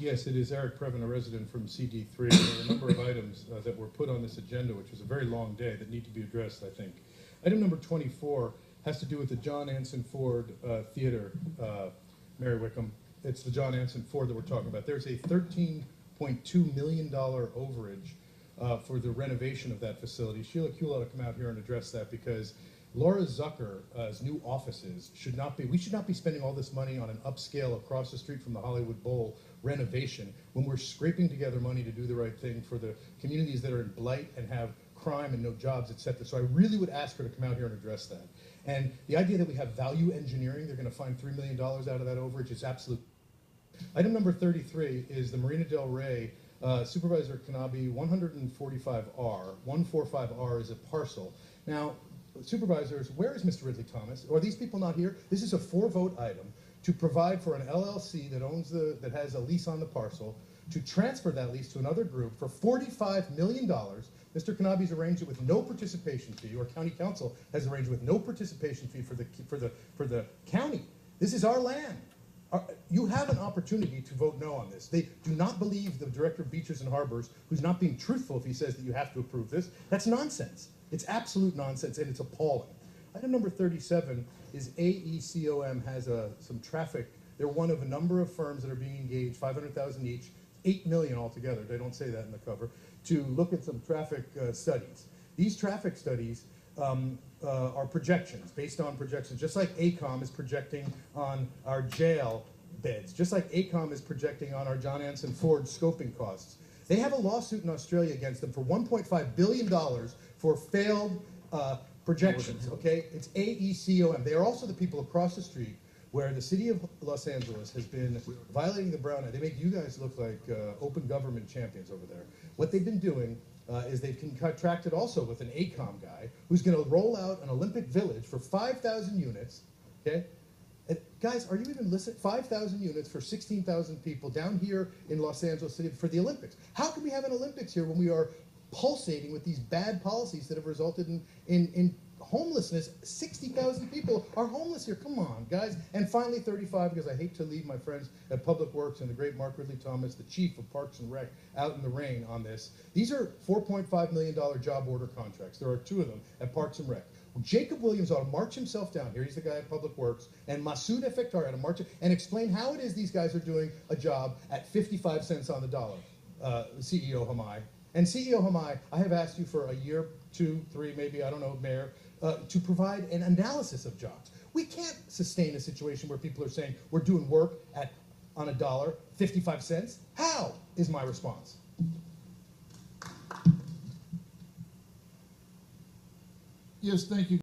Yes, it is Eric Previn, a resident from CD3. There are a number of items that were put on this agenda, which was a very long day, that need to be addressed, I think. Item number 24 has to do with the John Anson Ford Theater, Mary Wickham. It's the John Anson Ford that we're talking about. There's a $13.2 million overage for the renovation of that facility. Sheila Kuhl ought to come out here and address that, because Laura Zucker's new offices we should not be spending all this money on an upscale across the street from the Hollywood Bowl renovation when we're scraping together money to do the right thing for the communities that are in blight and have crime and no jobs, etc. So I really would ask her to come out here and address that. And the idea that we have value engineering, they're going to find $3 million out of that overage, is absolute. Item number 33 is the Marina Del Rey Supervisor Kanabe 145R. 145R is a parcel. Now, supervisors, where is Mr. Ridley Thomas? Are these people not here? This is a 4-vote item to provide for an LLC that has a lease on the parcel to transfer that lease to another group for $45 million. Mr. Kanabe's arranged it with no participation fee, or County Council has arranged with no participation fee for the county. This is our land. You have an opportunity to vote no on this. They do not believe the Director of Beaches and Harbors, who's not being truthful if he says that you have to approve this. That's nonsense. It's absolute nonsense, and it's appalling. Item number 37 is AECOM has some traffic. They're one of a number of firms that are being engaged, $500,000 each, $8 million altogether. They don't say that in the cover, to look at some traffic studies. These traffic studies are projections, based on projections, just like AECOM is projecting on our jail beds, just like AECOM is projecting on our John Anson Ford scoping costs. They have a lawsuit in Australia against them for $1.5 billion for failed projections, okay? It's AECOM. They are also the people across the street where the city of Los Angeles has been violating the Brown Act. They make you guys look like open government champions over there. What they've been doing is they've contracted also with an AECOM guy who's going to roll out an Olympic village for 5,000 units, okay? And guys, are you even listening? 5,000 units for 16,000 people down here in Los Angeles City for the Olympics. How can we have an Olympics here when we are pulsating with these bad policies that have resulted in homelessness? 60,000 people are homeless here. Come on, guys. And finally, 35, because I hate to leave my friends at Public Works and the great Mark Ridley Thomas, the chief of Parks and Rec, out in the rain on this. These are $4.5 million job order contracts. There are 2 of them at Parks and Rec. Well, Jacob Williams ought to march himself down here. He's the guy at Public Works. And Masoud Effektar ought to march and explain how it is these guys are doing a job at 55 cents on the dollar. CEO Hamai. And CEO Hamai, I have asked you for a year, 2, 3, maybe, I don't know, Mayor, to provide an analysis of jobs. We can't sustain a situation where people are saying we're doing work on a dollar, 55 cents. How is my response? Yes, thank you.